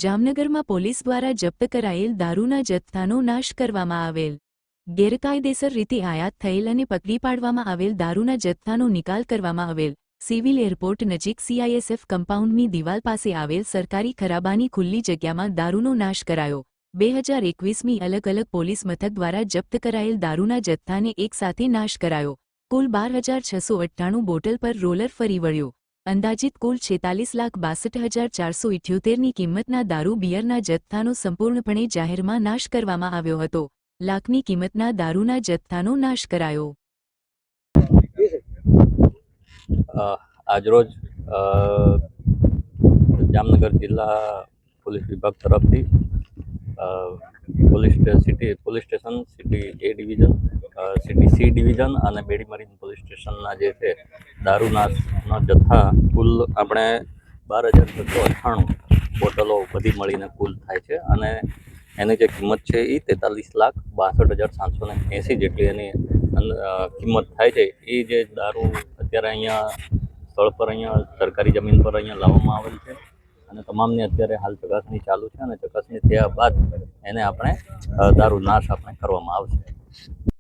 જામનગરમાં પોલીસ દ્વારા જપ્ત કરાયેલ દારૂના જથ્થાનો નાશ કરવામાં આવેલ. ગેરકાયદેસર રીતે આયાત થયેલ અને પકડી પાડવામાં આવેલ દારૂના જથ્થાનો નિકાલ કરવામાં આવેલ. સિવિલ એરપોર્ટ નજીક CISF કમ્પાઉન્ડની દિવાલ પાસે આવેલ સરકારી ખરાબાની ખુલ્લી જગ્યામાં દારૂનો નાશ કરાયો. 2021મી અલગ અલગ પોલીસ મથક દ્વારા જપ્ત કરાયેલ દારૂના જથ્થાને એકસાથે નાશ કરાયો. કુલ 12,698 બોટલ પર રોલર ફરી વળ્યો. અંદાજિત કુલ 46,62,478ની કિંમતના દારૂ બિયરના જથ્થાનો સંપૂર્ણપણે જાહેરમાં નાશ કરવામાં આવ્યો હતો. લાખની કિંમતના દારૂના જથ્થાનો નાશ કરાયો. આજરોજ જામનગર જિલ્લા પોલીસ વિભાગ તરફથી police station city A division, city C division અને બેડી મરીન પોલીસ સ્ટેશનના જે છે દારૂના જથ્થા કુલ આપણે 12,698 બોટલો બધી મળીને કુલ થાય છે અને એની જે કિંમત છે એ 43,62,780 જેટલી એની કિંમત થાય છે. એ જે દારૂ અત્યારે અહીંયા સ્થળ પર અહીંયા સરકારી જમીન પર અહીંયા લાવવામાં આવેલ છે અને તમામની અત્યારે હાલ ચકાસણી ચાલુ છે અને ચકાસણી થયા બાદ એને આપણે દારૂ નાશ આપણે કરવામાં આવશે.